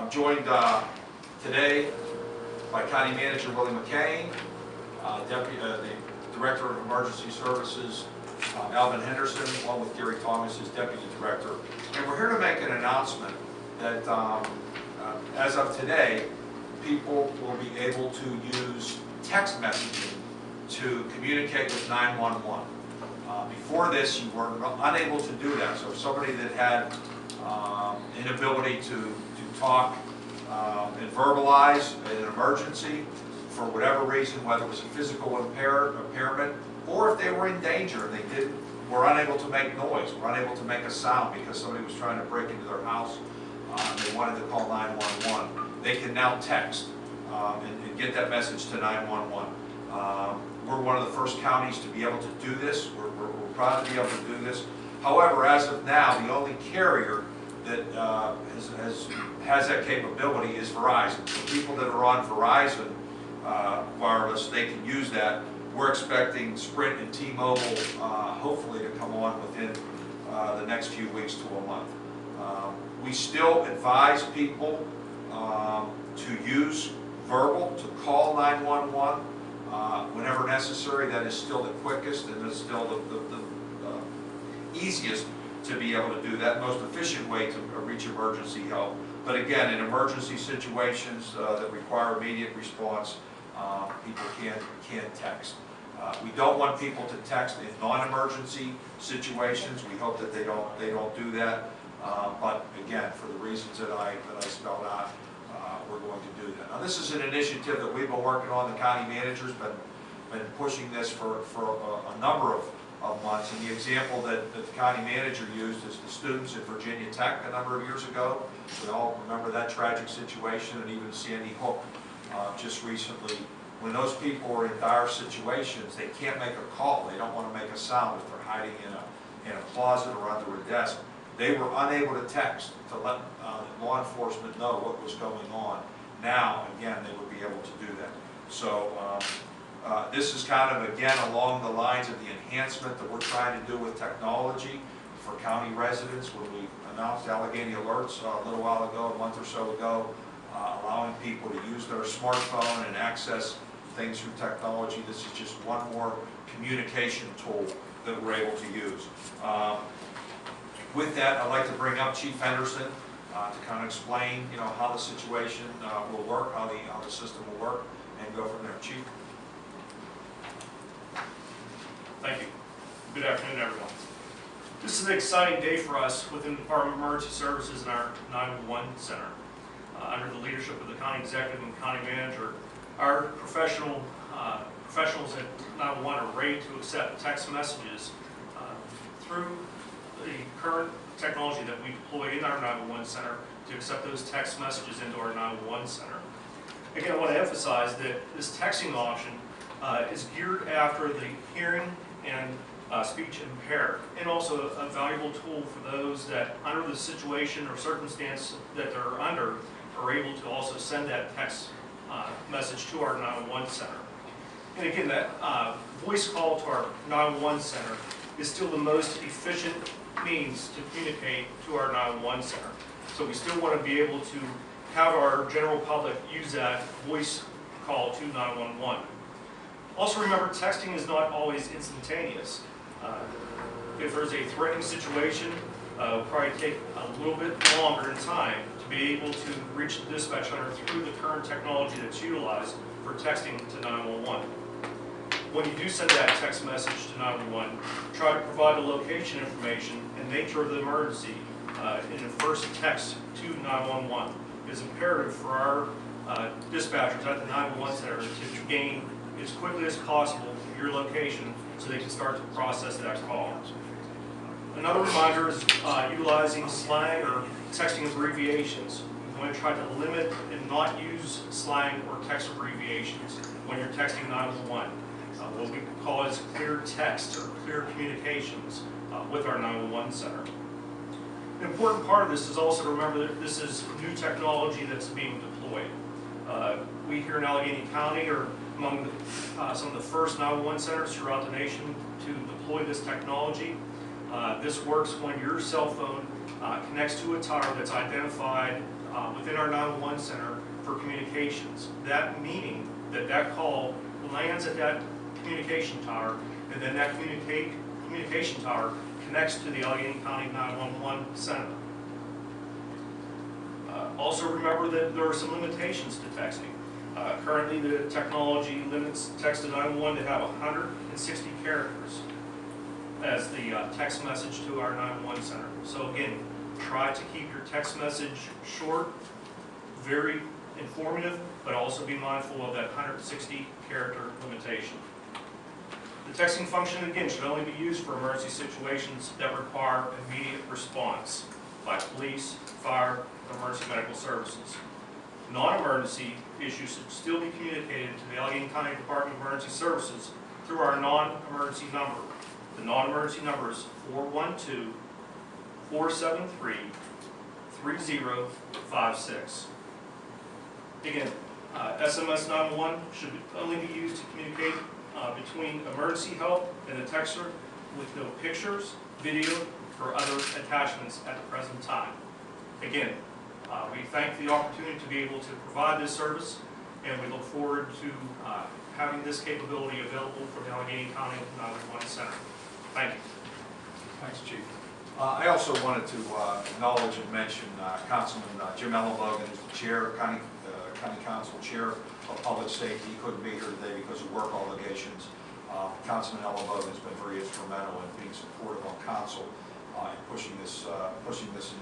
I'm joined today by County Manager Willie McCain, the Director of Emergency Services, Alvin Henderson, along with Gary Thomas, his Deputy Director. And we're here to make an announcement that as of today, people will be able to use text messaging to communicate with 911. Before this, you were unable to do that. So if somebody that had inability to talk and verbalize in an emergency for whatever reason, whether it was a physical impairment, or if they were in danger and they were unable to make noise, were unable to make a sound because somebody was trying to break into their house, they wanted to call 911. They can now text and get that message to 911. We're one of the first counties to be able to do this. We're proud to be able to do this. However, as of now, the only carrier that has that capability is Verizon. So people that are on Verizon wireless, they can use that. We're expecting Sprint and T-Mobile hopefully to come on within the next few weeks to a month. We still advise people to use verbal, to call 911 whenever necessary. That is still the quickest and is still the easiest to be able to do that, most efficient way to reach emergency help. But again, in emergency situations that require immediate response, people can text. We don't want people to text in non-emergency situations. We hope that they don't do that. But again, for the reasons that I spelled out, we're going to do that. Now, this is an initiative that we've been working on. The county manager's been pushing this for a number of months. And the example that the county manager used is the students at Virginia Tech a number of years ago. We all remember that tragic situation, and even Sandy Hook just recently. When those people are in dire situations, they can't make a call. They don't want to make a sound if they're hiding in a closet or under a desk. They were unable to text to let law enforcement know what was going on. Now, again, they would be able to do that. So this is kind of, again, along the lines of the enhancement that we're trying to do with technology for county residents. When we announced Allegheny Alerts a little while ago, a month or so ago, allowing people to use their smartphone and access things through technology. This is just one more communication tool that we're able to use. With that, I'd like to bring up Chief Henderson to kind of explain, how the situation will work, how the system will work, and go from there. Chief. Thank you. Good afternoon, everyone. This is an exciting day for us within the Department of Emergency Services and our 911 Center. Under the leadership of the County Executive and County Manager, our professionals at 911 are ready to accept text messages through the current technology that we deploy in our 911 Center to accept those text messages into our 911 Center. Again, I want to emphasize that this texting option is geared after the hearing and speech impaired, and also a valuable tool for those that, under the situation or circumstance that they're under, are able to also send that text message to our 911 Center. And again, that voice call to our 911 Center is still the most efficient means to communicate to our 911 Center. So we still want to be able to have our general public use that voice call to 911. Also remember, texting is not always instantaneous. If there's a threatening situation, it'll probably take a little bit longer in time to be able to reach the dispatch center through the current technology that's utilized for texting to 911. When you do send that text message to 911, try to provide the location information and nature of the emergency in the first text to 911. It's imperative for our dispatchers at the 911 center to gain as quickly as possible your location so they can start to process that call. Another reminder is utilizing slang or texting abbreviations. You want to try to limit and not use slang or text abbreviations when you're texting 911. What we call is clear text or clear communications with our 911 center. An important part of this is also to remember that this is new technology that's being deployed. We here in Allegheny County are among some of the first 911 centers throughout the nation to deploy this technology. This works when your cell phone connects to a tower that's identified within our 911 center for communications. That meaning that that call lands at that communication tower, and then that communication tower connects to the Allegheny County 911 center. Also remember that there are some limitations to texting. Currently the technology limits text to 911 to have 160 characters as the text message to our 911 center. So again, try to keep your text message short, very informative, but also be mindful of that 160 character limitation. The texting function, again, should only be used for emergency situations that require immediate response by police, fire, and emergency medical services. Non-emergency issues should still be communicated to the Allegheny County Department of Emergency Services through our non-emergency number. The non-emergency number is 412-473-3056. Again, SMS 911 should only be used to communicate between emergency help and the texter with no pictures, video, or other attachments at the present time. Again, we thank the opportunity to be able to provide this service, and we look forward to having this capability available for the Allegheny County 911 Center. Thank you. Thanks, Chief. I also wanted to acknowledge and mention Councilman Jim Ellenbogen, who's the chair, County Council Chair of Public Safety. He couldn't be here today because of work obligations. Councilman Ellenbogen has been very instrumental in being supportive on council and pushing this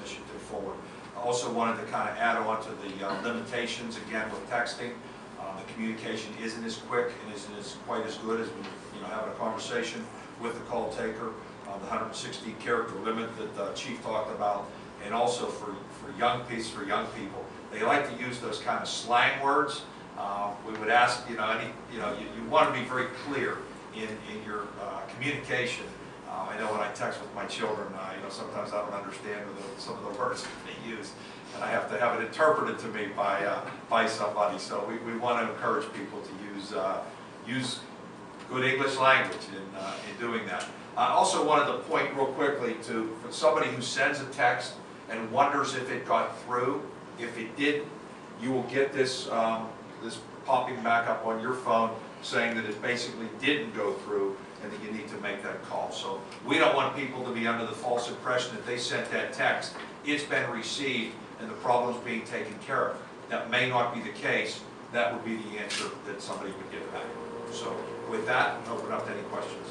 initiative forward. I also wanted to kind of add on to the limitations again with texting. The communication isn't as quick and isn't quite as good as having a conversation with the call taker. The 160 character limit that Chief talked about, and also for young people, they like to use those kind of slang words. We would ask, you want to be very clear in your communication. I know when I text with my children, sometimes I don't understand some of the words that they use, and I have to have it interpreted to me by somebody. So we want to encourage people to use good English language in doing that. I also wanted to point real quickly to for somebody who sends a text and wonders if it got through. If it did, you will get this this popping back up on your phone saying that it basically didn't go through and that you need to make that call. So we don't want people to be under the false impression that they sent that text, it's been received, and the problem's being taken care of. That may not be the case. That would be the answer that somebody would get back. So with that, open up to any questions.